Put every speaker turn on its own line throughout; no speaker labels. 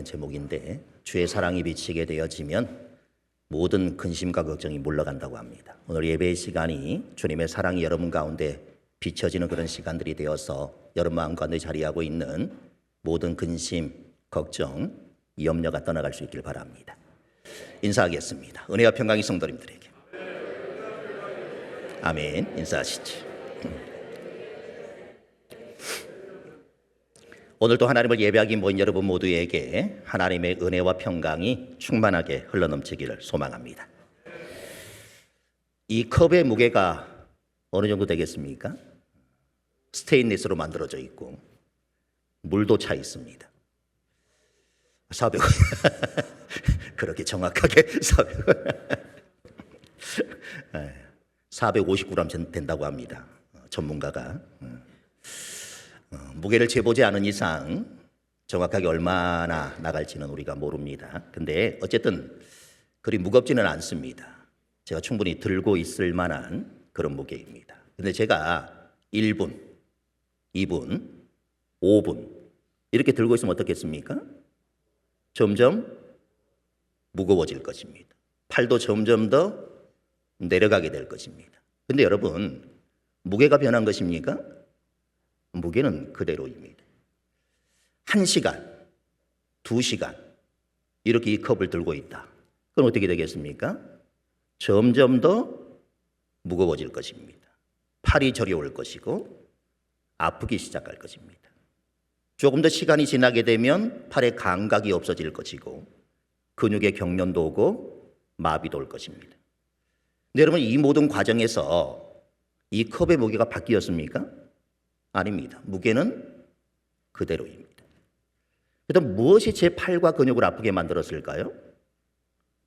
제목인데, 주의 사랑이 비치게 되어지면 모든 근심과 걱정이 물러간다고 합니다. 오늘 예배의 시간이 주님의 사랑이 여러분 가운데 비춰지는 그런 시간들이 되어서 여러분 마음 가운데 자리하고 있는 모든 근심, 걱정, 염려가 떠나갈 수 있길 바랍니다. 인사하겠습니다. 은혜와 평강이 성도님들에게. 아멘. 인사하시죠. 오늘도 하나님을 예배하기 모인 여러분 모두에게 하나님의 은혜와 평강이 충만하게 흘러넘치기를 소망합니다. 이 컵의 무게가 어느 정도 되겠습니까? 스테인리스로 만들어져 있고 물도 차 있습니다. 400원. 그렇게 정확하게 450g 된다고 합니다. 전문가가. 무게를 재보지 않은 이상 정확하게 얼마나 나갈지는 우리가 모릅니다. 근데 어쨌든 그리 무겁지는 않습니다. 제가 충분히 들고 있을 만한 그런 무게입니다. 근데 제가 1분, 2분, 5분 이렇게 들고 있으면 어떻겠습니까? 점점 무거워질 것입니다. 팔도 점점 더 내려가게 될 것입니다. 근데 여러분, 무게가 변한 것입니까? 무게는 그대로입니다. 1시간, 2시간 이렇게 이 컵을 들고 있다. 그럼 어떻게 되겠습니까? 점점 더 무거워질 것입니다. 팔이 저려올 것이고 아프기 시작할 것입니다. 조금 더 시간이 지나게 되면 팔의 감각이 없어질 것이고 근육의 경련도 오고 마비도 올 것입니다. 근데 여러분, 이 모든 과정에서 이 컵의 무게가 바뀌었습니까? 아닙니다. 무게는 그대로입니다. 그럼 무엇이 제 팔과 근육을 아프게 만들었을까요?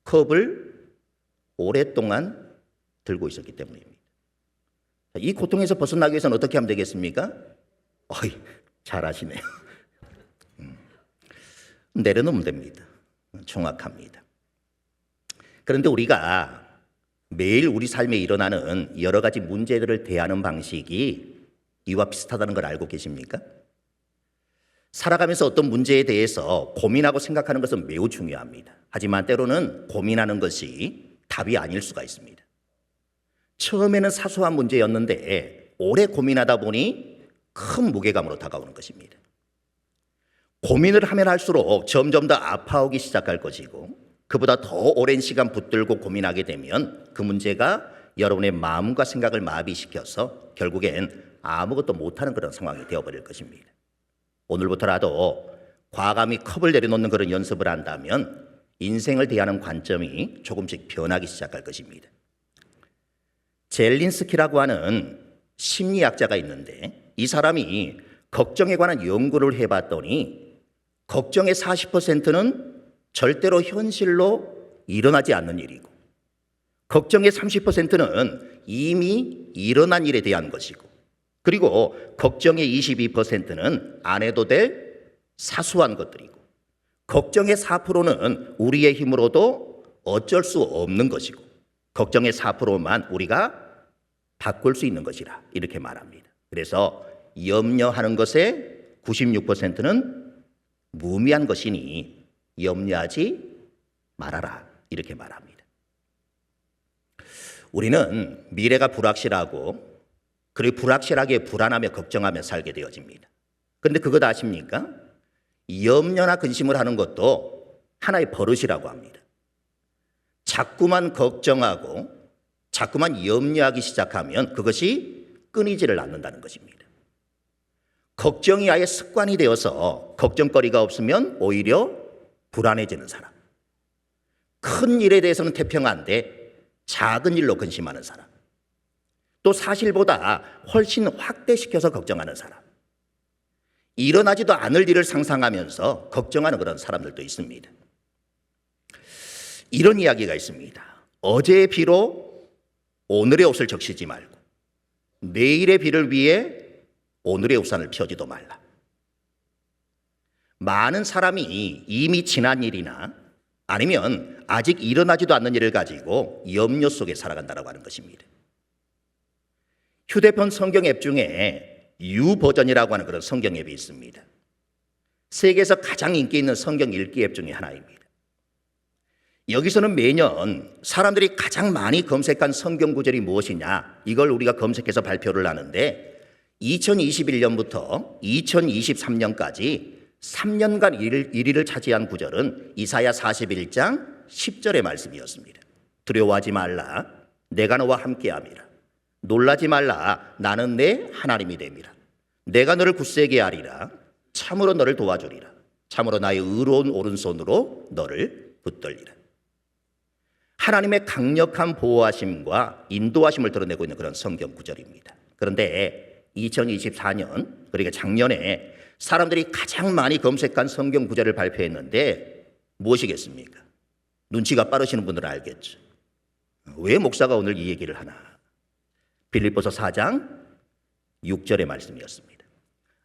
컵을 오랫동안 들고 있었기 때문입니다. 이 고통에서 벗어나기 위해서는 어떻게 하면 되겠습니까? 잘하시네요. 내려놓으면 됩니다. 정확합니다. 그런데 우리가 매일 우리 삶에 일어나는 여러 가지 문제들을 대하는 방식이 이와 비슷하다는 걸 알고 계십니까? 살아가면서 어떤 문제에 대해서 고민하고 생각하는 것은 매우 중요합니다. 하지만 때로는 고민하는 것이 답이 아닐 수가 있습니다. 처음에는 사소한 문제였는데 오래 고민하다 보니 큰 무게감으로 다가오는 것입니다. 고민을 하면 할수록 점점 더 아파오기 시작할 것이고 그보다 더 오랜 시간 붙들고 고민하게 되면 그 문제가 여러분의 마음과 생각을 마비시켜서 결국엔 아무것도 못하는 그런 상황이 되어버릴 것입니다. 오늘부터라도 과감히 컵을 내려놓는 그런 연습을 한다면 인생을 대하는 관점이 조금씩 변하기 시작할 것입니다. 젤린스키라고 하는 심리학자가 있는데 이 사람이 걱정에 관한 연구를 해봤더니 걱정의 40%는 절대로 현실로 일어나지 않는 일이고 걱정의 30%는 이미 일어난 일에 대한 것이고 그리고 걱정의 22%는 안 해도 될 사소한 것들이고 걱정의 4%는 우리의 힘으로도 어쩔 수 없는 것이고 걱정의 4%만 우리가 바꿀 수 있는 것이라 이렇게 말합니다. 그래서 염려하는 것의 96%는 무의미한 것이니 염려하지 말아라 이렇게 말합니다. 우리는 미래가 불확실하고 그리고 불확실하게 불안하며 걱정하며 살게 되어집니다. 그런데 그것 아십니까? 염려나 근심을 하는 것도 하나의 버릇이라고 합니다. 자꾸만 걱정하고 자꾸만 염려하기 시작하면 그것이 끊이지를 않는다는 것입니다. 걱정이 아예 습관이 되어서 걱정거리가 없으면 오히려 불안해지는 사람. 큰 일에 대해서는 태평한데 작은 일로 근심하는 사람. 또 사실보다 훨씬 확대시켜서 걱정하는 사람. 일어나지도 않을 일을 상상하면서 걱정하는 그런 사람들도 있습니다. 이런 이야기가 있습니다. 어제의 비로 오늘의 옷을 적시지 말고 내일의 비를 위해 오늘의 우산을 펴지도 말라. 많은 사람이 이미 지난 일이나 아니면 아직 일어나지도 않는 일을 가지고 염려 속에 살아간다고 하는 것입니다. 휴대폰 성경 앱 중에 U 버전이라고 하는 그런 성경 앱이 있습니다. 세계에서 가장 인기 있는 성경 읽기 앱 중에 하나입니다. 여기서는 매년 사람들이 가장 많이 검색한 성경 구절이 무엇이냐, 이걸 우리가 검색해서 발표를 하는데 2021년부터 2023년까지 3년간 1위를 차지한 구절은 이사야 41장 10절의 말씀이었습니다. 두려워하지 말라, 내가 너와 함께함이라. 놀라지 말라, 나는 내 하나님이 됨이라. 내가 너를 굳세게 하리라. 참으로 너를 도와주리라. 참으로 나의 의로운 오른손으로 너를 붙들리라. 하나님의 강력한 보호하심과 인도하심을 드러내고 있는 그런 성경 구절입니다. 그런데 2024년, 그러니까 작년에 사람들이 가장 많이 검색한 성경 구절을 발표했는데 무엇이겠습니까? 눈치가 빠르시는 분들은 알겠죠. 왜 목사가 오늘 이 얘기를 하나? 빌립보서 4장 6절의 말씀이었습니다.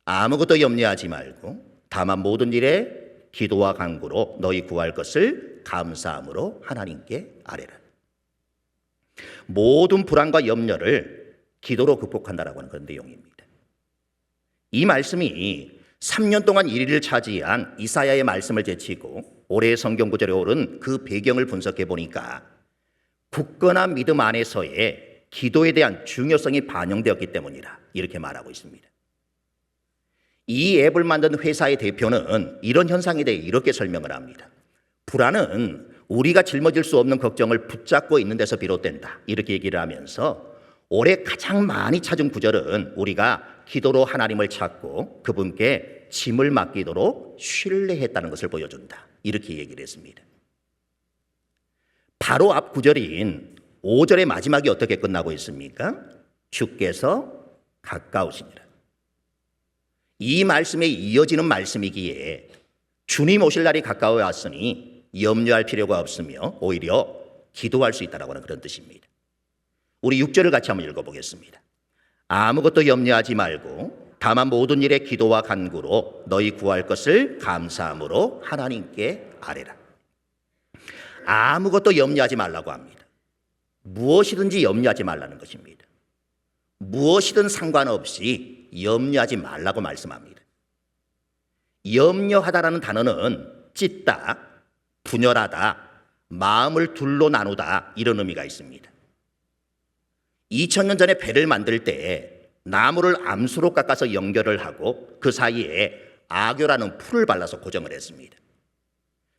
아무것도 염려하지 말고 다만 모든 일에 기도와 간구로 너희 구할 것을 감사함으로 하나님께 아뢰라. 모든 불안과 염려를 기도로 극복한다라고 하는 그런 내용입니다. 이 말씀이 3년 동안 1위를 차지한 이사야의 말씀을 제치고 올해의 성경 구절에 오른 그 배경을 분석해 보니까 굳건한 믿음 안에서의 기도에 대한 중요성이 반영되었기 때문이라 이렇게 말하고 있습니다. 이 앱을 만든 회사의 대표는 이런 현상에 대해 이렇게 설명을 합니다. 불안은 우리가 짊어질 수 없는 걱정을 붙잡고 있는 데서 비롯된다. 이렇게 얘기를 하면서 올해 가장 많이 찾은 구절은 우리가 기도로 하나님을 찾고 그분께 짐을 맡기도록 신뢰했다는 것을 보여준다. 이렇게 얘기를 했습니다. 바로 앞 구절인 5절의 마지막이 어떻게 끝나고 있습니까? 주께서 가까우시니라. 이 말씀에 이어지는 말씀이기에 주님 오실 날이 가까워 왔으니 염려할 필요가 없으며 오히려 기도할 수 있다라고 하는 그런 뜻입니다. 우리 6절을 같이 한번 읽어보겠습니다. 아무것도 염려하지 말고 다만 모든 일에 기도와 간구로 너희 구할 것을 감사함으로 하나님께 아뢰라. 아무것도 염려하지 말라고 합니다. 무엇이든지 염려하지 말라는 것입니다. 무엇이든 상관없이 염려하지 말라고 말씀합니다. 염려하다라는 단어는 찢다, 분열하다, 마음을 둘로 나누다 이런 의미가 있습니다. 2000년 전에 배를 만들 때 나무를 암수로 깎아서 연결을 하고 그 사이에 악교라는 풀을 발라서 고정을 했습니다.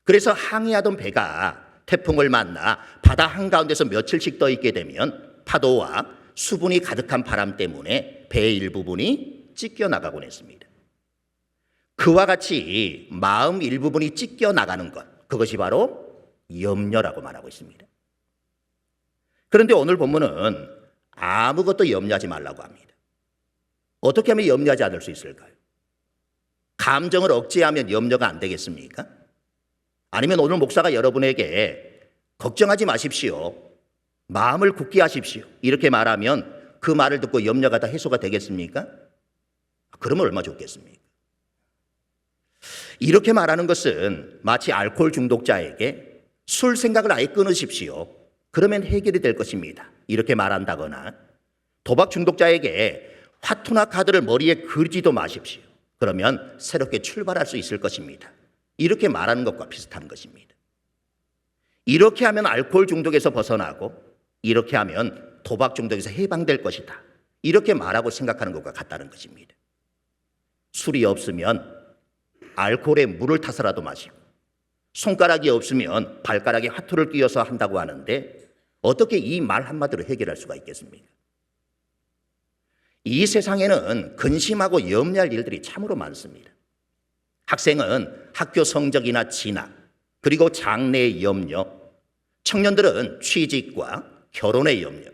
그래서 항해하던 배가 태풍을 만나 바다 한가운데서 며칠씩 떠 있게 되면 파도와 수분이 가득한 바람 때문에 배의 일부분이 찢겨나가곤 했습니다. 그와 같이 마음 일부분이 찢겨나가는 것, 그것이 바로 염려라고 말하고 있습니다. 그런데 오늘 본문은 아무것도 염려하지 말라고 합니다. 어떻게 하면 염려하지 않을 수 있을까요? 감정을 억제하면 염려가 안 되겠습니까? 아니면 오늘 목사가 여러분에게 걱정하지 마십시오, 마음을 굳게 하십시오 이렇게 말하면 그 말을 듣고 염려가 다 해소가 되겠습니까? 그러면 얼마나 좋겠습니까? 이렇게 말하는 것은 마치 알코올 중독자에게 술 생각을 아예 끊으십시오, 그러면 해결이 될 것입니다 이렇게 말한다거나, 도박 중독자에게 화투나 카드를 머리에 그리지도 마십시오, 그러면 새롭게 출발할 수 있을 것입니다 이렇게 말하는 것과 비슷한 것입니다. 이렇게 하면 알코올 중독에서 벗어나고 이렇게 하면 도박 중독에서 해방될 것이다 이렇게 말하고 생각하는 것과 같다는 것입니다. 술이 없으면 알코올에 물을 타서라도 마시고, 손가락이 없으면 발가락에 화투를 끼워서 한다고 하는데 어떻게 이 말 한마디로 해결할 수가 있겠습니까? 이 세상에는 근심하고 염려할 일들이 참으로 많습니다. 학생은 학교 성적이나 진학, 그리고 장래의 염려, 청년들은 취직과 결혼의 염려,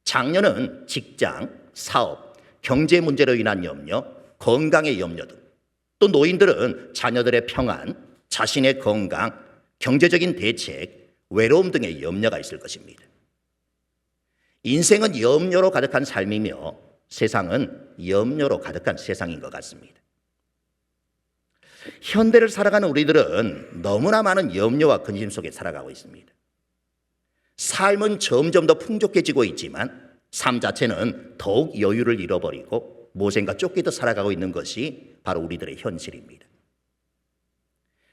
장년은 직장, 사업, 경제 문제로 인한 염려, 건강의 염려 등, 또 노인들은 자녀들의 평안, 자신의 건강, 경제적인 대책, 외로움 등의 염려가 있을 것입니다. 인생은 염려로 가득한 삶이며 세상은 염려로 가득한 세상인 것 같습니다. 현대를 살아가는 우리들은 너무나 많은 염려와 근심 속에 살아가고 있습니다. 삶은 점점 더 풍족해지고 있지만 삶 자체는 더욱 여유를 잃어버리고 무엇인가 쫓기듯 살아가고 있는 것이 바로 우리들의 현실입니다.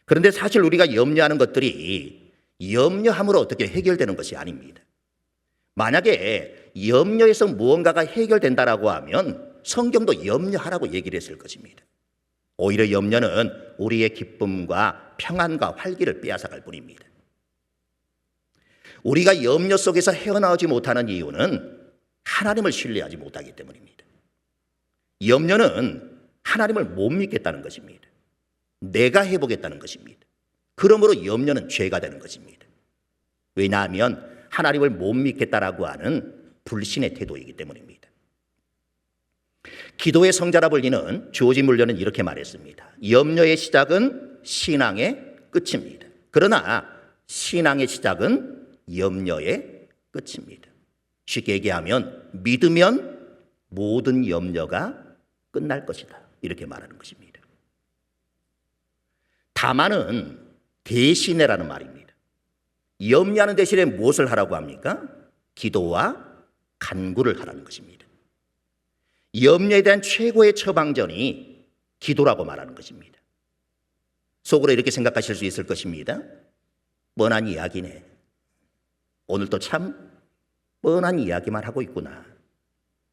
그런데 사실 우리가 염려하는 것들이 염려함으로 어떻게 해결되는 것이 아닙니다. 만약에 염려에서 무언가가 해결된다라고 하면 성경도 염려하라고 얘기를 했을 것입니다. 오히려 염려는 우리의 기쁨과 평안과 활기를 빼앗아갈 뿐입니다. 우리가 염려 속에서 헤어나오지 못하는 이유는 하나님을 신뢰하지 못하기 때문입니다. 염려는 하나님을 못 믿겠다는 것입니다. 내가 해보겠다는 것입니다. 그러므로 염려는 죄가 되는 것입니다. 왜냐하면 하나님을 못 믿겠다라고 하는 불신의 태도이기 때문입니다. 기도의 성자라 불리는 조지 물러는 이렇게 말했습니다. 염려의 시작은 신앙의 끝입니다. 그러나 신앙의 시작은 염려의 끝입니다. 쉽게 얘기하면 믿으면 모든 염려가 끝날 것이다. 이렇게 말하는 것입니다. 다만은 대신해라는 말입니다. 염려하는 대신에 무엇을 하라고 합니까? 기도와 간구를 하라는 것입니다. 염려에 대한 최고의 처방전이 기도라고 말하는 것입니다. 속으로 이렇게 생각하실 수 있을 것입니다. 뻔한 이야기네. 오늘도 참 뻔한 이야기만 하고 있구나.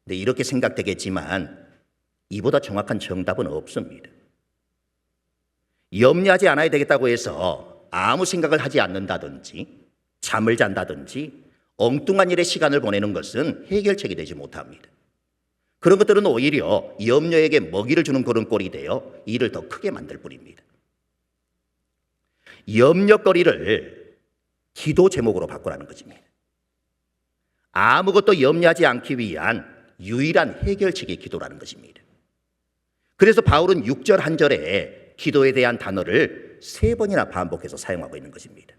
네, 이렇게 생각되겠지만 이보다 정확한 정답은 없습니다. 염려하지 않아야 되겠다고 해서 아무 생각을 하지 않는다든지 잠을 잔다든지 엉뚱한 일에 시간을 보내는 것은 해결책이 되지 못합니다. 그런 것들은 오히려 염려에게 먹이를 주는 그런 꼴이 되어 일을 더 크게 만들 뿐입니다. 염려거리를 기도 제목으로 바꾸라는 것입니다. 아무것도 염려하지 않기 위한 유일한 해결책이 기도라는 것입니다. 그래서 바울은 6절 한 절에 기도에 대한 단어를 3번이나 반복해서 사용하고 있는 것입니다.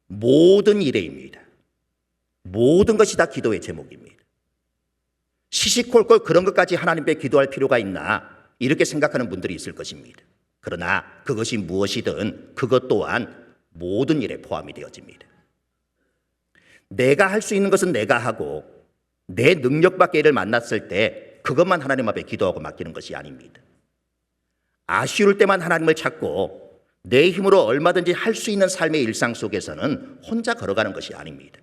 모든 일에입니다. 모든 것이 다 기도의 제목입니다. 시시콜콜 그런 것까지 하나님께 기도할 필요가 있나 이렇게 생각하는 분들이 있을 것입니다. 그러나 그것이 무엇이든 그것 또한 모든 일에 포함이 되어집니다. 내가 할 수 있는 것은 내가 하고 내 능력 밖의 일을 만났을 때 그것만 하나님 앞에 기도하고 맡기는 것이 아닙니다. 아쉬울 때만 하나님을 찾고 내 힘으로 얼마든지 할 수 있는 삶의 일상 속에서는 혼자 걸어가는 것이 아닙니다.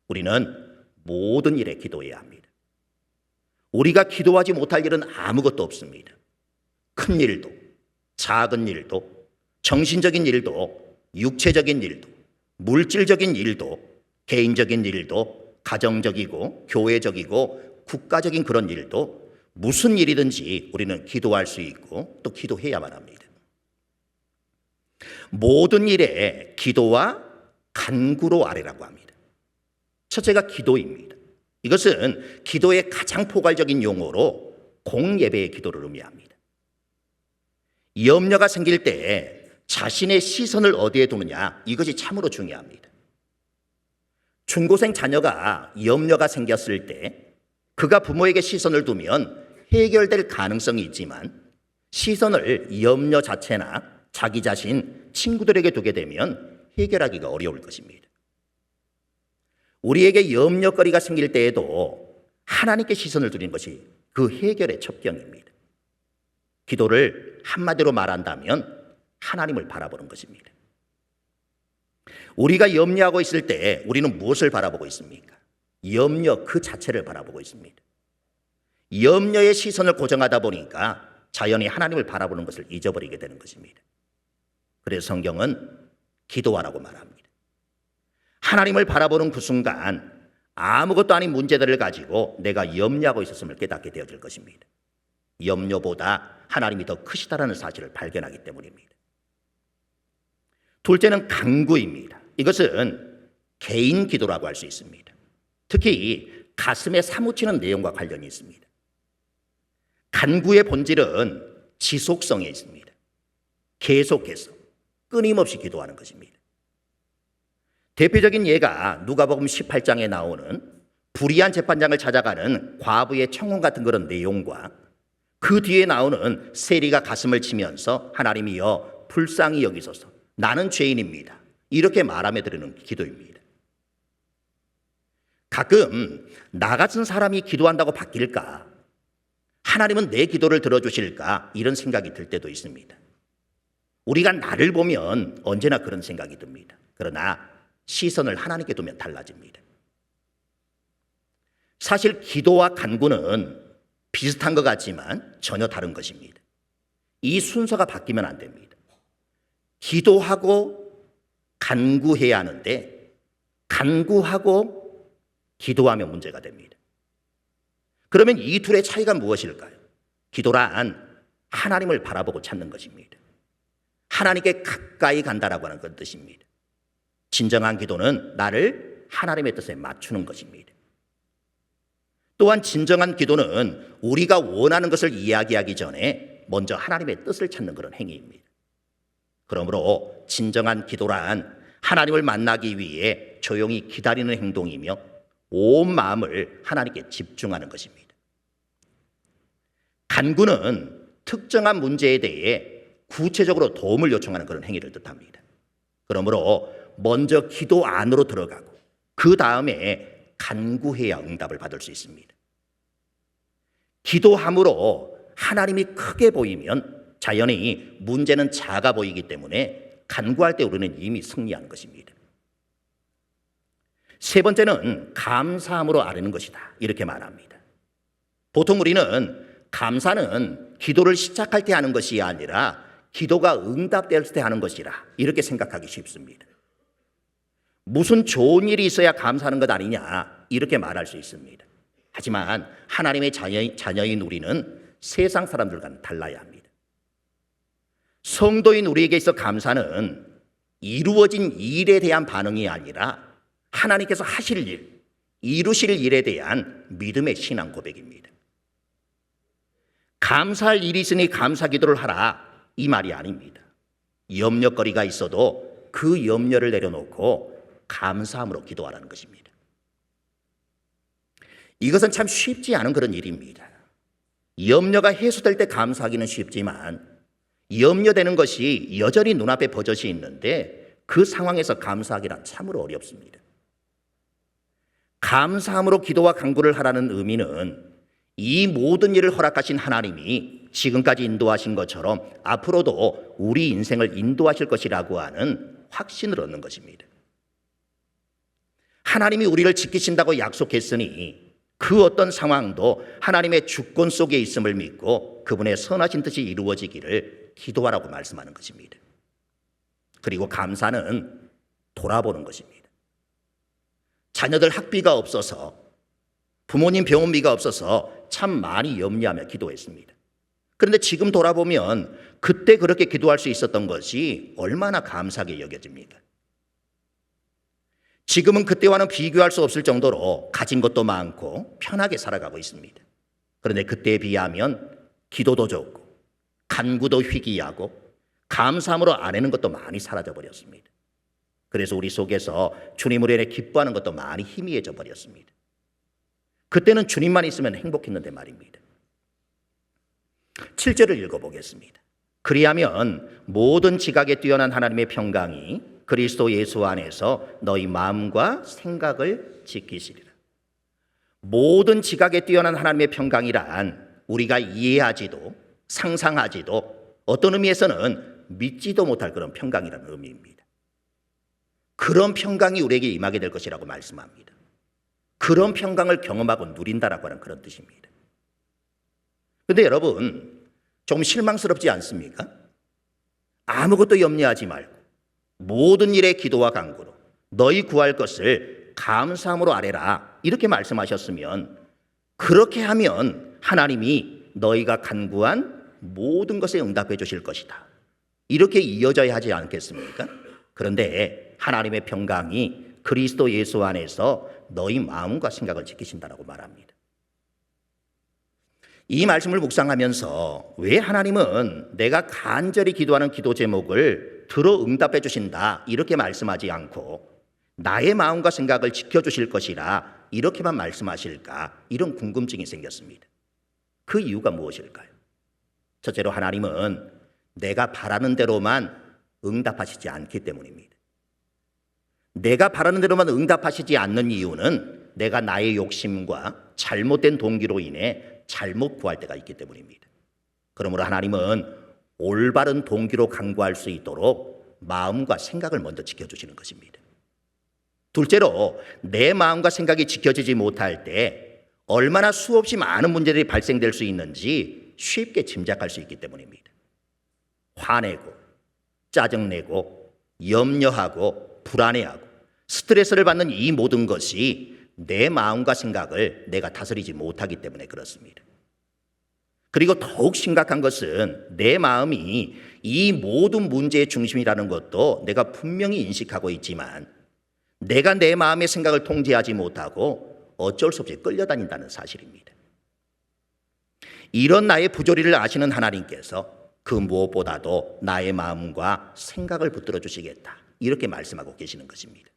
우리는 모든 일에 기도해야 합니다. 우리가 기도하지 못할 일은 아무것도 없습니다. 큰 일도, 작은 일도, 정신적인 일도, 육체적인 일도, 물질적인 일도, 개인적인 일도, 가정적이고 교회적이고 국가적인 그런 일도 무슨 일이든지 우리는 기도할 수 있고 또 기도해야만 합니다. 모든 일에 기도와 간구로 아뢰라고 합니다. 첫째가 기도입니다. 이것은 기도의 가장 포괄적인 용어로 공예배의 기도를 의미합니다. 염려가 생길 때 자신의 시선을 어디에 두느냐, 이것이 참으로 중요합니다. 중고생 자녀가 염려가 생겼을 때 그가 부모에게 시선을 두면 해결될 가능성이 있지만 시선을 염려 자체나 자기 자신, 친구들에게 두게 되면 해결하기가 어려울 것입니다. 우리에게 염려거리가 생길 때에도 하나님께 시선을 두는 것이 그 해결의 첩경입니다. 기도를 한마디로 말한다면 하나님을 바라보는 것입니다. 우리가 염려하고 있을 때 우리는 무엇을 바라보고 있습니까? 염려 그 자체를 바라보고 있습니다. 염려의 시선을 고정하다 보니까 자연히 하나님을 바라보는 것을 잊어버리게 되는 것입니다. 그래서 성경은 기도하라고 말합니다. 하나님을 바라보는 그 순간 아무것도 아닌 문제들을 가지고 내가 염려하고 있었음을 깨닫게 되어질 것입니다. 염려보다 하나님이 더 크시다라는 사실을 발견하기 때문입니다. 둘째는 간구입니다. 이것은 개인 기도라고 할 수 있습니다. 특히 가슴에 사무치는 내용과 관련이 있습니다. 간구의 본질은 지속성에 있습니다. 계속해서 끊임없이 기도하는 것입니다. 대표적인 예가 누가복음 18장에 나오는 불의한 재판장을 찾아가는 과부의 청혼 같은 그런 내용과 그 뒤에 나오는 세리가 가슴을 치면서 하나님이여 불쌍히 여기소서 나는 죄인입니다. 이렇게 말하며 드리는 기도입니다. 가끔 나 같은 사람이 기도한다고 바뀔까? 하나님은 내 기도를 들어주실까? 이런 생각이 들 때도 있습니다. 우리가 나를 보면 언제나 그런 생각이 듭니다. 그러나 시선을 하나님께 두면 달라집니다. 사실 기도와 간구는 비슷한 것 같지만 전혀 다른 것입니다. 이 순서가 바뀌면 안 됩니다. 기도하고 간구해야 하는데 간구하고 기도하면 문제가 됩니다. 그러면 이 둘의 차이가 무엇일까요? 기도란 하나님을 바라보고 찾는 것입니다. 하나님께 가까이 간다라고 하는 그 뜻입니다. 진정한 기도는 나를 하나님의 뜻에 맞추는 것입니다. 또한 진정한 기도는 우리가 원하는 것을 이야기하기 전에 먼저 하나님의 뜻을 찾는 그런 행위입니다. 그러므로 진정한 기도란 하나님을 만나기 위해 조용히 기다리는 행동이며 온 마음을 하나님께 집중하는 것입니다. 간구는 특정한 문제에 대해 구체적으로 도움을 요청하는 그런 행위를 뜻합니다. 그러므로 먼저 기도 안으로 들어가고 그 다음에 간구해야 응답을 받을 수 있습니다. 기도함으로 하나님이 크게 보이면 자연히 문제는 작아 보이기 때문에 간구할 때 우리는 이미 승리하는 것입니다. 세 번째는 감사함으로 아뢰는 것이다. 이렇게 말합니다. 보통 우리는 감사는 기도를 시작할 때 하는 것이 아니라 기도가 응답될 때 하는 것이라 이렇게 생각하기 쉽습니다. 무슨 좋은 일이 있어야 감사하는 것 아니냐 이렇게 말할 수 있습니다. 하지만 하나님의 자녀인 우리는 세상 사람들과는 달라야 합니다. 성도인 우리에게 있어 감사는 이루어진 일에 대한 반응이 아니라 하나님께서 하실 일, 이루실 일에 대한 믿음의 신앙 고백입니다. 감사할 일이 있으니 감사 기도를 하라 이 말이 아닙니다. 염려거리가 있어도 그 염려를 내려놓고 감사함으로 기도하라는 것입니다. 이것은 참 쉽지 않은 그런 일입니다. 염려가 해소될 때 감사하기는 쉽지만 염려되는 것이 여전히 눈앞에 버젓이 있는데 그 상황에서 감사하기란 참으로 어렵습니다. 감사함으로 기도와 간구를 하라는 의미는 이 모든 일을 허락하신 하나님이 지금까지 인도하신 것처럼 앞으로도 우리 인생을 인도하실 것이라고 하는 확신을 얻는 것입니다. 하나님이 우리를 지키신다고 약속했으니 그 어떤 상황도 하나님의 주권 속에 있음을 믿고 그분의 선하신 뜻이 이루어지기를 기도하라고 말씀하는 것입니다. 그리고 감사는 돌아보는 것입니다. 자녀들 학비가 없어서 부모님 병원비가 없어서 참 많이 염려하며 기도했습니다. 그런데 지금 돌아보면 그때 그렇게 기도할 수 있었던 것이 얼마나 감사하게 여겨집니까? 지금은 그때와는 비교할 수 없을 정도로 가진 것도 많고 편하게 살아가고 있습니다. 그런데 그때에 비하면 기도도 적고 간구도 희귀하고 감사함으로 아뢰는 것도 많이 사라져 버렸습니다. 그래서 우리 속에서 주님으로 인해 기뻐하는 것도 많이 희미해져 버렸습니다. 그때는 주님만 있으면 행복했는데 말입니다. 7절을 읽어보겠습니다. 그리하면 모든 지각에 뛰어난 하나님의 평강이 그리스도 예수 안에서 너희 마음과 생각을 지키시리라. 모든 지각에 뛰어난 하나님의 평강이란 우리가 이해하지도 상상하지도 어떤 의미에서는 믿지도 못할 그런 평강이라는 의미입니다. 그런 평강이 우리에게 임하게 될 것이라고 말씀합니다. 그런 평강을 경험하고 누린다라고 하는 그런 뜻입니다. 그런데 여러분 좀 실망스럽지 않습니까? 아무것도 염려하지 말고 모든 일에 기도와 간구로 너희 구할 것을 감사함으로 아뢰라 이렇게 말씀하셨으면 그렇게 하면 하나님이 너희가 간구한 모든 것에 응답해 주실 것이다 이렇게 이어져야 하지 않겠습니까? 그런데 하나님의 평강이 그리스도 예수 안에서 너희 마음과 생각을 지키신다라고 말합니다. 이 말씀을 묵상하면서 왜 하나님은 내가 간절히 기도하는 기도 제목을 들어 응답해 주신다 이렇게 말씀하지 않고 나의 마음과 생각을 지켜주실 것이라 이렇게만 말씀하실까 이런 궁금증이 생겼습니다. 그 이유가 무엇일까요? 첫째로 하나님은 내가 바라는 대로만 응답하시지 않기 때문입니다. 내가 바라는 대로만 응답하시지 않는 이유는 내가 나의 욕심과 잘못된 동기로 인해 잘못 구할 때가 있기 때문입니다. 그러므로 하나님은 올바른 동기로 강구할 수 있도록 마음과 생각을 먼저 지켜주시는 것입니다. 둘째로 내 마음과 생각이 지켜지지 못할 때 얼마나 수없이 많은 문제들이 발생될 수 있는지 쉽게 짐작할 수 있기 때문입니다. 화내고 짜증내고 염려하고 불안해하고 스트레스를 받는 이 모든 것이 내 마음과 생각을 내가 다스리지 못하기 때문에 그렇습니다. 그리고 더욱 심각한 것은 내 마음이 이 모든 문제의 중심이라는 것도 내가 분명히 인식하고 있지만 내가 내 마음의 생각을 통제하지 못하고 어쩔 수 없이 끌려다닌다는 사실입니다. 이런 나의 부조리를 아시는 하나님께서 그 무엇보다도 나의 마음과 생각을 붙들어 주시겠다, 이렇게 말씀하고 계시는 것입니다.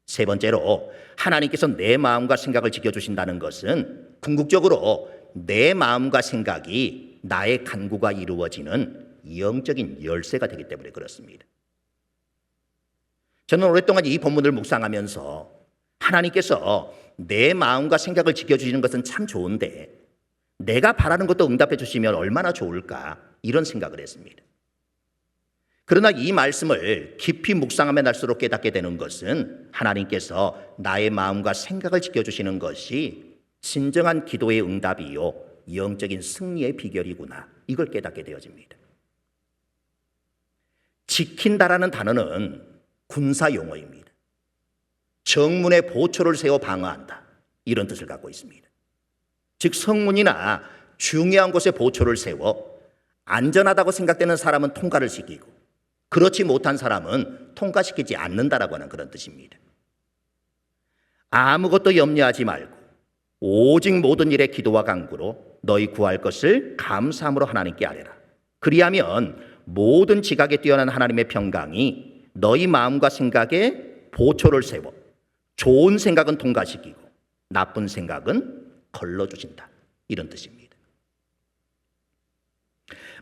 세 번째로 하나님께서 내 마음과 생각을 지켜주신다는 것은 궁극적으로 내 마음과 생각이 나의 간구가 이루어지는 영적인 열쇠가 되기 때문에 그렇습니다. 저는 오랫동안 이 본문을 묵상하면서 하나님께서 내 마음과 생각을 지켜주시는 것은 참 좋은데 내가 바라는 것도 응답해 주시면 얼마나 좋을까, 이런 생각을 했습니다. 그러나 이 말씀을 깊이 묵상하며 날수록 깨닫게 되는 것은 하나님께서 나의 마음과 생각을 지켜주시는 것이 진정한 기도의 응답이요 영적인 승리의 비결이구나, 이걸 깨닫게 되어집니다. 지킨다라는 단어는 군사 용어입니다. 정문에 보초를 세워 방어한다, 이런 뜻을 갖고 있습니다. 즉 성문이나 중요한 곳에 보초를 세워 안전하다고 생각되는 사람은 통과를 시키고 그렇지 못한 사람은 통과시키지 않는다라고 하는 그런 뜻입니다. 아무것도 염려하지 말고 오직 모든 일에 기도와 간구로 너희 구할 것을 감사함으로 하나님께 아뢰라. 그리하면 모든 지각에 뛰어난 하나님의 평강이 너희 마음과 생각에 보초를 세워 좋은 생각은 통과시키고 나쁜 생각은 걸러주신다, 이런 뜻입니다.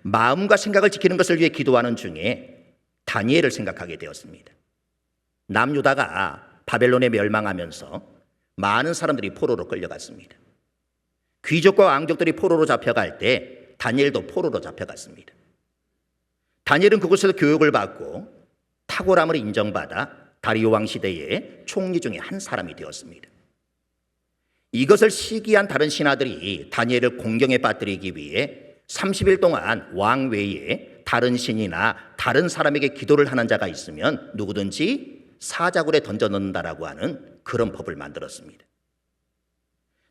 마음과 생각을 지키는 것을 위해 기도하는 중에 다니엘을 생각하게 되었습니다. 남유다가 바벨론에 멸망하면서 많은 사람들이 포로로 끌려갔습니다. 귀족과 왕족들이 포로로 잡혀갈 때 다니엘도 포로로 잡혀갔습니다. 다니엘은 그곳에서 교육을 받고 탁월함을 인정받아 다리오 왕 시대의 총리 중에 한 사람이 되었습니다. 이것을 시기한 다른 신하들이 다니엘을 공경에 빠뜨리기 위해 30일 동안 왕 외에 다른 신이나 다른 사람에게 기도를 하는 자가 있으면 누구든지 사자굴에 던져넣는다라고 하는 그런 법을 만들었습니다.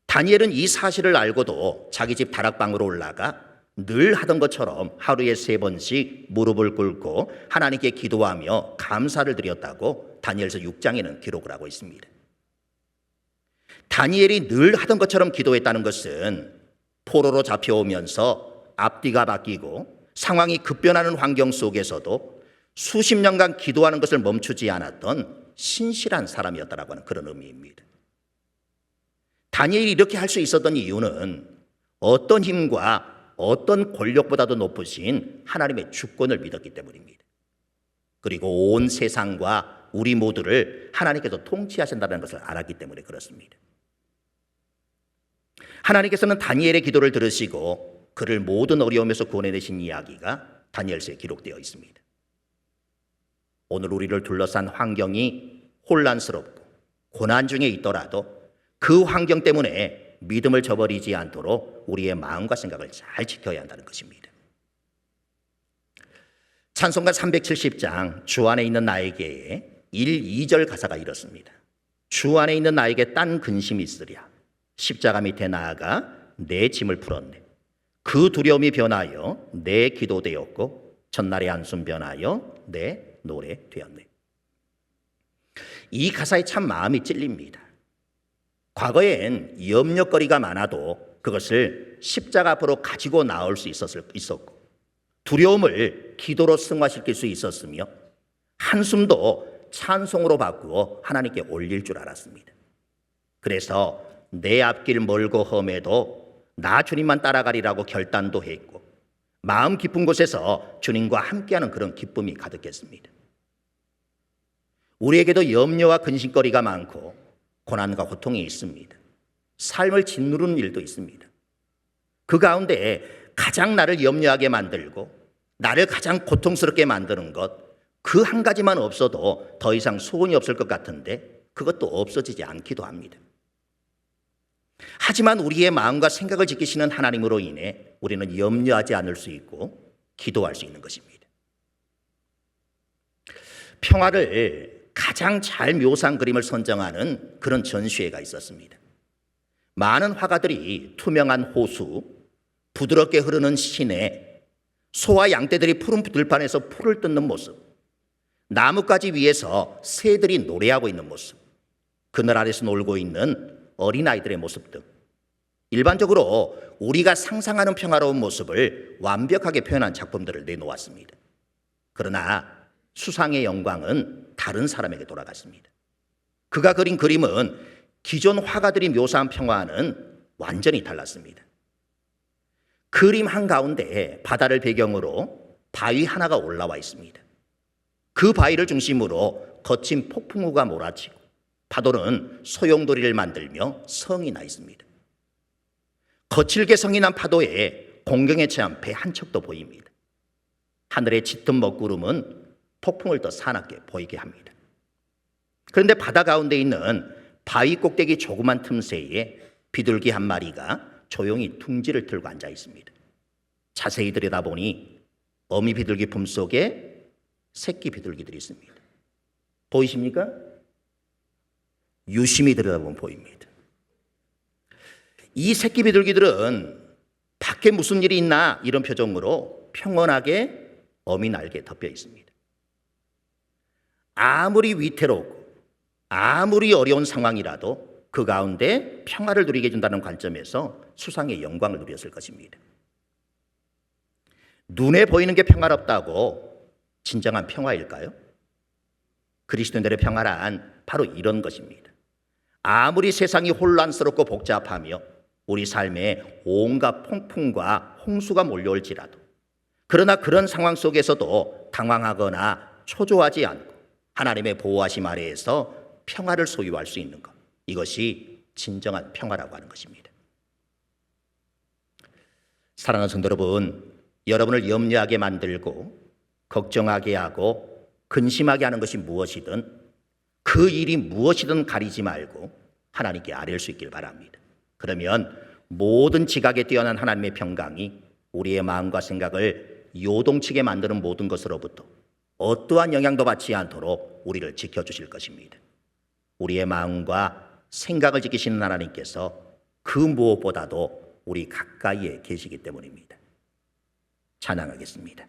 다니엘은 이 사실을 알고도 자기 집 다락방으로 올라가 늘 하던 것처럼 하루에 3번씩 무릎을 꿇고 하나님께 기도하며 감사를 드렸다고 다니엘서 6장에는 기록을 하고 있습니다. 다니엘이 늘 하던 것처럼 기도했다는 것은 포로로 잡혀오면서 앞뒤가 바뀌고 상황이 급변하는 환경 속에서도 수십 년간 기도하는 것을 멈추지 않았던 신실한 사람이었다라고 하는 그런 의미입니다. 다니엘이 이렇게 할 수 있었던 이유는 어떤 힘과 어떤 권력보다도 높으신 하나님의 주권을 믿었기 때문입니다. 그리고 온 세상과 우리 모두를 하나님께서 통치하신다는 것을 알았기 때문에 그렇습니다. 하나님께서는 다니엘의 기도를 들으시고 그를 모든 어려움에서 구원해내신 이야기가 다니엘서에 기록되어 있습니다. 오늘 우리를 둘러싼 환경이 혼란스럽고 고난 중에 있더라도 그 환경 때문에 믿음을 저버리지 않도록 우리의 마음과 생각을 잘 지켜야 한다는 것입니다. 찬송가 370장 주 안에 있는 나에게의 1, 2절 가사가 이렇습니다. 주 안에 있는 나에게 딴 근심이 있으랴. 십자가 밑에 나아가 내 짐을 풀었네. 그 두려움이 변하여 내 기도 되었고 전날의 한숨 변하여 내 노래 되었네. 이 가사에 참 마음이 찔립니다. 과거엔 염려거리가 많아도 그것을 십자가 앞으로 가지고 나올 수 있었고 두려움을 기도로 승화시킬 수 있었으며 한숨도 찬송으로 바꾸어 하나님께 올릴 줄 알았습니다. 그래서 내 앞길 멀고 험해도 나 주님만 따라가리라고 결단도 했고 마음 깊은 곳에서 주님과 함께하는 그런 기쁨이 가득했습니다. 우리에게도 염려와 근심거리가 많고 고난과 고통이 있습니다. 삶을 짓누르는 일도 있습니다. 그 가운데 가장 나를 염려하게 만들고 나를 가장 고통스럽게 만드는 것, 그 한 가지만 없어도 더 이상 소원이 없을 것 같은데 그것도 없어지지 않기도 합니다. 하지만 우리의 마음과 생각을 지키시는 하나님으로 인해 우리는 염려하지 않을 수 있고 기도할 수 있는 것입니다. 평화를 가장 잘 묘사한 그림을 선정하는 그런 전시회가 있었습니다. 많은 화가들이 투명한 호수, 부드럽게 흐르는 시내, 소와 양떼들이 푸른 들판에서 풀을 뜯는 모습, 나뭇가지 위에서 새들이 노래하고 있는 모습, 그늘 아래서 놀고 있는 어린아이들의 모습 등 일반적으로 우리가 상상하는 평화로운 모습을 완벽하게 표현한 작품들을 내놓았습니다. 그러나 수상의 영광은 다른 사람에게 돌아갔습니다. 그가 그린 그림은 기존 화가들이 묘사한 평화와는 완전히 달랐습니다. 그림 한가운데 바다를 배경으로 바위 하나가 올라와 있습니다. 그 바위를 중심으로 거친 폭풍우가 몰아치고 파도는 소용돌이를 만들며 성이 나 있습니다. 거칠게 성이 난 파도에 공경에 처한 배 한 척도 보입니다. 하늘의 짙은 먹구름은 폭풍을 더 사납게 보이게 합니다. 그런데 바다 가운데 있는 바위 꼭대기 조그만 틈새에 비둘기 한 마리가 조용히 둥지를 틀고 앉아 있습니다. 자세히 들여다보니 어미 비둘기 품속에 새끼 비둘기들이 있습니다. 보이십니까? 유심히 들여다보면 보입니다. 이 새끼 비둘기들은 밖에 무슨 일이 있나 이런 표정으로 평온하게 어미 날개에 덮여 있습니다. 아무리 위태롭고 아무리 어려운 상황이라도 그 가운데 평화를 누리게 해준다는 관점에서 수상의 영광을 누렸을 것입니다. 눈에 보이는 게 평화롭다고 진정한 평화일까요? 그리스도인들의 평화란 바로 이런 것입니다. 아무리 세상이 혼란스럽고 복잡하며 우리 삶에 온갖 폭풍과 홍수가 몰려올지라도, 그러나 그런 상황 속에서도 당황하거나 초조하지 않고 하나님의 보호하심 아래에서 평화를 소유할 수 있는 것, 이것이 진정한 평화라고 하는 것입니다. 사랑하는 성도 여러분, 여러분을 염려하게 만들고 걱정하게 하고 근심하게 하는 것이 무엇이든 그 일이 무엇이든 가리지 말고 하나님께 아뢰일 수 있길 바랍니다. 그러면 모든 지각에 뛰어난 하나님의 평강이 우리의 마음과 생각을 요동치게 만드는 모든 것으로부터 어떠한 영향도 받지 않도록 우리를 지켜주실 것입니다. 우리의 마음과 생각을 지키시는 하나님께서 그 무엇보다도 우리 가까이에 계시기 때문입니다. 찬양하겠습니다.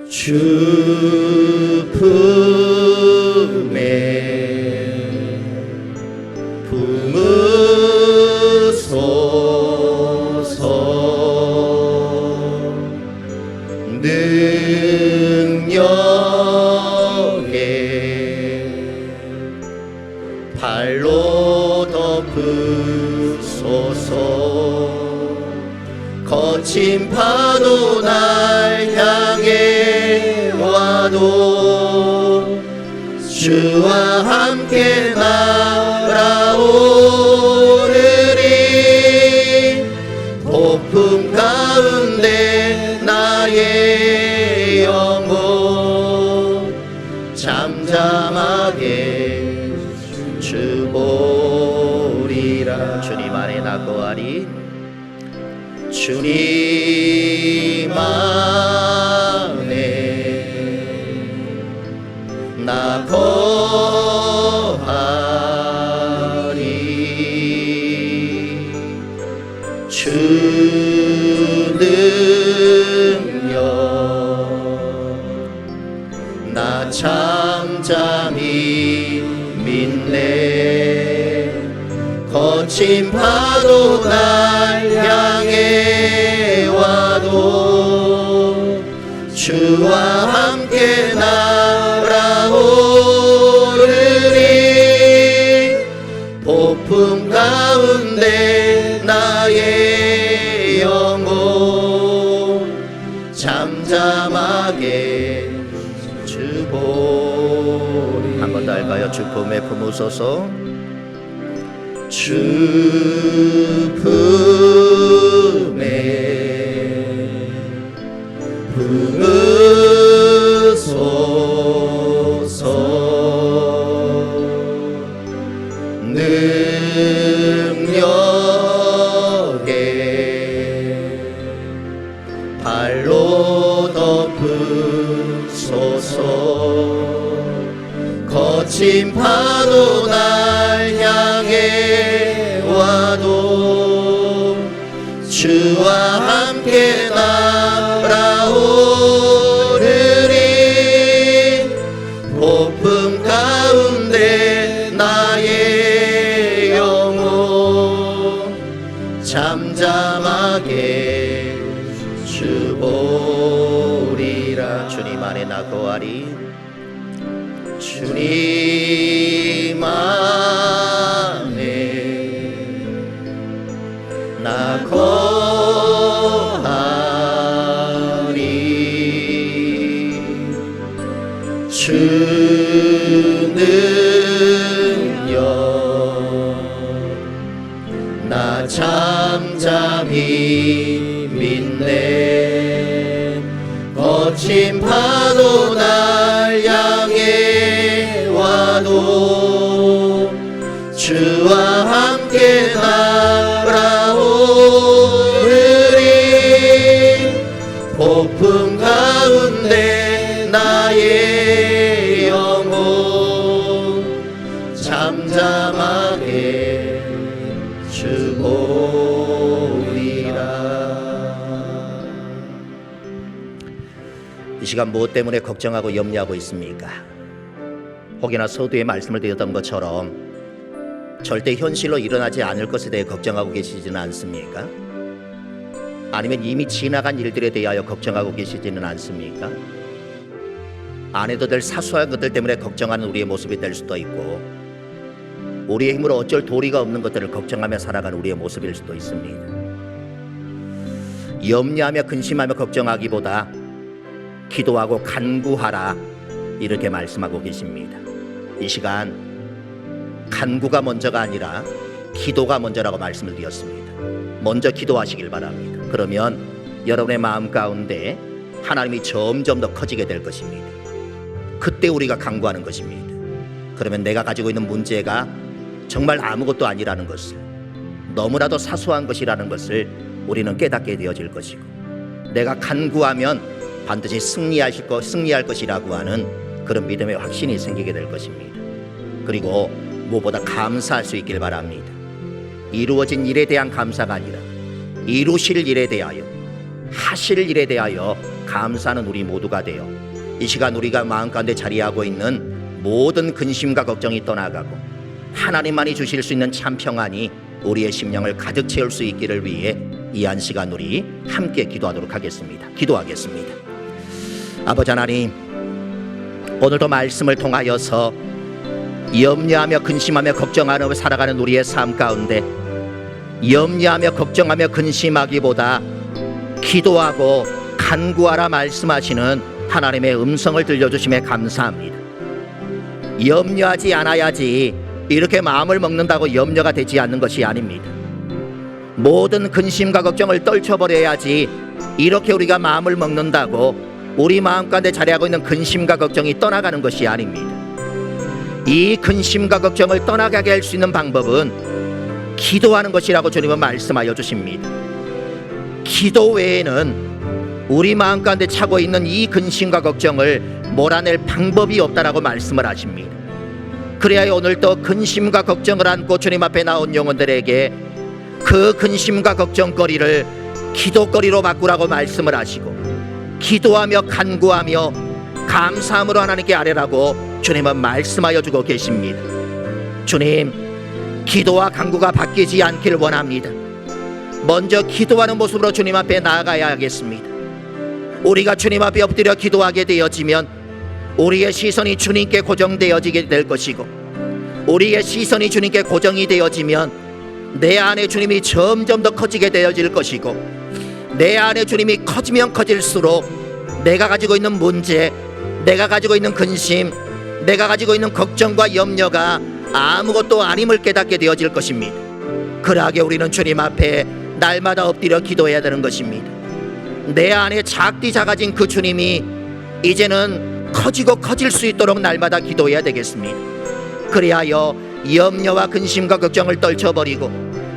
주 품에 품으소서. 능력에 발로 덮으소서. 거친 파도 날 향해 와도 주와 함께 날아오르리. 폭풍 가운데 나의 영혼 잠잠하게 주보리라. 주님 안에 나 거하리. 주님 안에 나 거하리. 주 능력 나 잠잠히 믿네. 거친 파도 날 향해 와도 주와 함께 날아오르리. 폭풍 가운데 나의 영혼 잠잠하게 주보리. 한 번 더 할까요? 주 품에 품으소서. 주 품에 품으소서. 능력에 발로 덮으소서. 거친 파도 날 향해 와도 주와 함께 날아오르리. 폭풍 가운데 나의 영혼 잠잠하게 주보리라. 주님 안에 나 거하리. 주님 안에 나 거하리. 주 능력 나 잠잠히 믿네. 거친 파도 날 향해 와도 주와 함께 날아오르리. 폭풍 가운데 나의 영혼 잠잠하게 주보리라. 이 시간 무엇 때문에 걱정하고 염려하고 있습니까? 혹여나 서두에 말씀을 드렸던 것처럼 절대 현실로 일어나지 않을 것에 대해 걱정하고 계시지는 않습니까? 아니면 이미 지나간 일들에 대하여 걱정하고 계시지는 않습니까? 안 해도 될 사소한 것들 때문에 걱정하는 우리의 모습이 될 수도 있고, 우리의 힘으로 어쩔 도리가 없는 것들을 걱정하며 살아가는 우리의 모습일 수도 있습니다. 염려하며 근심하며 걱정하기보다 기도하고 간구하라, 이렇게 말씀하고 계십니다. 이 시간 간구가 먼저가 아니라 기도가 먼저라고 말씀을 드렸습니다. 먼저 기도하시길 바랍니다. 그러면 여러분의 마음 가운데 하나님이 점점 더 커지게 될 것입니다. 그때 우리가 간구하는 것입니다. 그러면 내가 가지고 있는 문제가 정말 아무것도 아니라는 것을, 너무나도 사소한 것이라는 것을 우리는 깨닫게 되어질 것이고, 내가 간구하면 반드시 승리할 것이라고 하는 그런 믿음의 확신이 생기게 될 것입니다. 그리고 무엇보다 감사할 수 있길 바랍니다. 이루어진 일에 대한 감사가 아니라 이루실 일에 대하여, 하실 일에 대하여 감사하는 우리 모두가 되어 이 시간 우리가 마음 가운데 자리하고 있는 모든 근심과 걱정이 떠나가고 하나님만이 주실 수 있는 참 평안이 우리의 심령을 가득 채울 수 있기를 위해 이 한 시간 우리 함께 기도하도록 하겠습니다. 기도하겠습니다. 아버지 하나님, 오늘도 말씀을 통하여서 염려하며 근심하며 걱정하며 살아가는 우리의 삶 가운데 염려하며 걱정하며 근심하기보다 기도하고 간구하라 말씀하시는 하나님의 음성을 들려주심에 감사합니다. 염려하지 않아야지 이렇게 마음을 먹는다고 염려가 되지 않는 것이 아닙니다. 모든 근심과 걱정을 떨쳐버려야지 이렇게 우리가 마음을 먹는다고 우리 마음 가운데 자리하고 있는 근심과 걱정이 떠나가는 것이 아닙니다. 이 근심과 걱정을 떠나가게 할 수 있는 방법은 기도하는 것이라고 주님은 말씀하여 주십니다. 기도 외에는 우리 마음 가운데 차고 있는 이 근심과 걱정을 몰아낼 방법이 없다라고 말씀을 하십니다. 그래야 오늘도 근심과 걱정을 안고 주님 앞에 나온 영혼들에게 그 근심과 걱정거리를 기도거리로 바꾸라고 말씀을 하시고, 기도하며 간구하며 감사함으로 하나님께 아뢰라고 주님은 말씀하여 주고 계십니다. 주님, 기도와 간구가 바뀌지 않길 원합니다. 먼저 기도하는 모습으로 주님 앞에 나아가야 하겠습니다. 우리가 주님 앞에 엎드려 기도하게 되어지면 우리의 시선이 주님께 고정되어지게 될 것이고, 우리의 시선이 주님께 고정이 되어지면 내 안에 주님이 점점 더 커지게 되어질 것이고, 내 안에 주님이 커지면 커질수록 내가 가지고 있는 문제, 내가 가지고 있는 근심, 내가 가지고 있는 걱정과 염려가 아무것도 아님을 깨닫게 되어질 것입니다. 그러하게 우리는 주님 앞에 날마다 엎드려 기도해야 되는 것입니다. 내 안에 작디 작아진 그 주님이 이제는 커지고 커질 수 있도록 날마다 기도해야 되겠습니다. 그리하여 염려와 근심과 걱정을 떨쳐버리고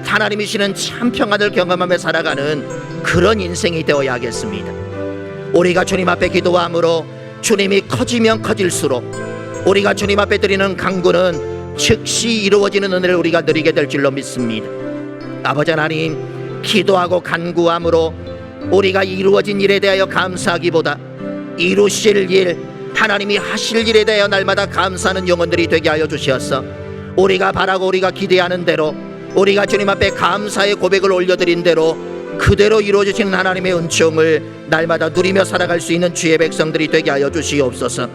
하나님이 주시는 참 평안을 경험하며 살아가는 그런 인생이 되어야 하겠습니다. 우리가 주님 앞에 기도함으로 주님이 커지면 커질수록 우리가 주님 앞에 드리는 간구는 즉시 이루어지는 은혜를 우리가 누리게 될 줄로 믿습니다. 아버지 하나님, 기도하고 간구함으로 우리가 이루어진 일에 대하여 감사하기보다 이루실 일, 하나님이 하실 일에 대하여 날마다 감사하는 영혼들이 되게 하여 주시옵소서. 우리가 바라고 우리가 기대하는 대로, 우리가 주님 앞에 감사의 고백을 올려드린 대로 그대로 이루어주시는 하나님의 은총을 날마다 누리며 살아갈 수 있는 주의 백성들이 되게 하여 주시옵소서.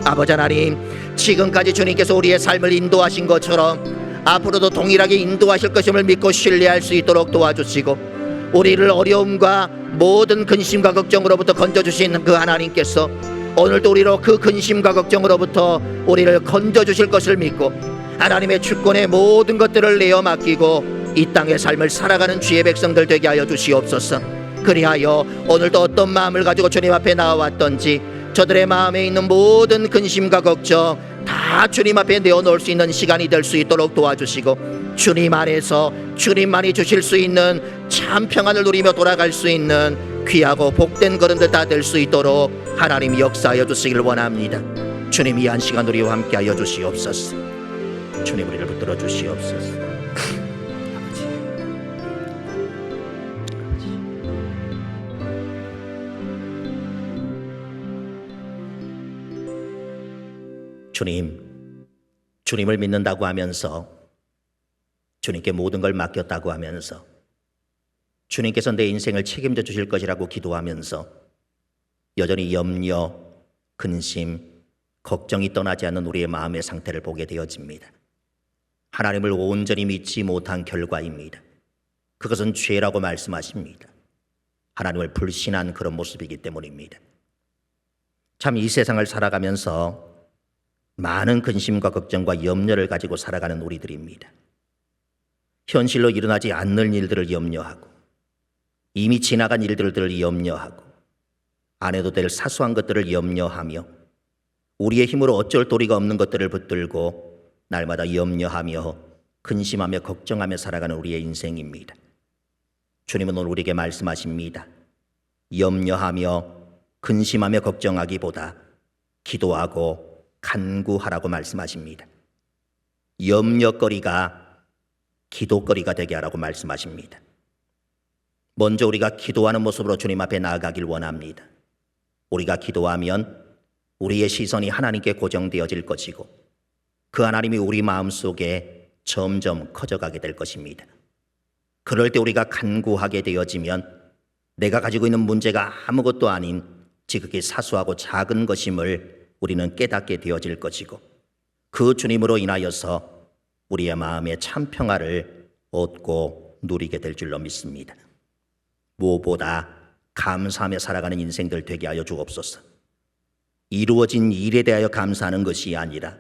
아버지 하나님, 지금까지 주님께서 우리의 삶을 인도하신 것처럼 앞으로도 동일하게 인도하실 것임을 믿고 신뢰할 수 있도록 도와주시고, 우리를 어려움과 모든 근심과 걱정으로부터 건져주신 그 하나님께서 오늘도 우리로 그 근심과 걱정으로부터 우리를 건져주실 것을 믿고 하나님의 주권의 모든 것들을 내어 맡기고 이 땅의 삶을 살아가는 주의 백성들 되게 하여 주시옵소서. 그리하여 오늘도 어떤 마음을 가지고 주님 앞에 나와왔던지 저들의 마음에 있는 모든 근심과 걱정 다 주님 앞에 내어놓을 수 있는 시간이 될 수 있도록 도와주시고, 주님 안에서 주님만이 주실 수 있는 참 평안을 누리며 돌아갈 수 있는 귀하고 복된 걸음들 다 될 수 있도록 하나님이 역사하여 주시기를 원합니다. 주님, 이 한 시간 우리와 함께 하여 주시옵소서. 주님, 우리를 붙들어 주시옵소서. 주님을 믿는다고 하면서, 주님께 모든 걸 맡겼다고 하면서, 주님께서 내 인생을 책임져 주실 것이라고 기도하면서 여전히 염려, 근심, 걱정이 떠나지 않는 우리의 마음의 상태를 보게 되어집니다. 하나님을 온전히 믿지 못한 결과입니다. 그것은 죄라고 말씀하십니다. 하나님을 불신한 그런 모습이기 때문입니다. 참 이 세상을 살아가면서 많은 근심과 걱정과 염려를 가지고 살아가는 우리들입니다. 현실로 일어나지 않는 일들을 염려하고, 이미 지나간 일들을 염려하고, 안 해도 될 사소한 것들을 염려하며, 우리의 힘으로 어쩔 도리가 없는 것들을 붙들고 날마다 염려하며 근심하며 걱정하며 살아가는 우리의 인생입니다. 주님은 오늘 우리에게 말씀하십니다. 염려하며 근심하며 걱정하기보다 기도하고 간구하라고 말씀하십니다. 염려거리가 기도거리가 되게 하라고 말씀하십니다. 먼저 우리가 기도하는 모습으로 주님 앞에 나아가길 원합니다. 우리가 기도하면 우리의 시선이 하나님께 고정되어질 것이고, 그 하나님이 우리 마음속에 점점 커져가게 될 것입니다. 그럴 때 우리가 간구하게 되어지면 내가 가지고 있는 문제가 아무것도 아닌 지극히 사소하고 작은 것임을 우리는 깨닫게 되어질 것이고, 그 주님으로 인하여서 우리의 마음의 참 평화를 얻고 누리게 될 줄로 믿습니다. 무엇보다 감사하며 살아가는 인생들 되게 하여 주옵소서. 이루어진 일에 대하여 감사하는 것이 아니라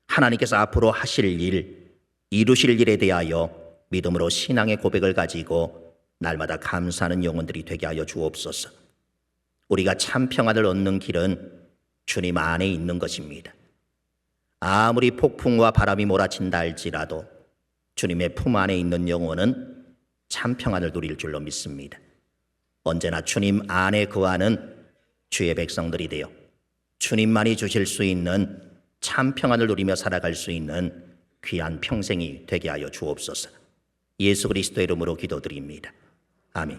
하나님께서 앞으로 하실 일, 이루실 일에 대하여 믿음으로 신앙의 고백을 가지고 날마다 감사하는 영혼들이 되게 하여 주옵소서. 우리가 참 평안을 얻는 길은 주님 안에 있는 것입니다. 아무리 폭풍과 바람이 몰아친다 할지라도 주님의 품 안에 있는 영혼은 참 평안을 누릴 줄로 믿습니다. 언제나 주님 안에 거하는 주의 백성들이 되어 주님만이 주실 수 있는 참 평안을 누리며 살아갈 수 있는 귀한 평생이 되게 하여 주옵소서. 예수 그리스도의 이름으로 기도드립니다. 아멘.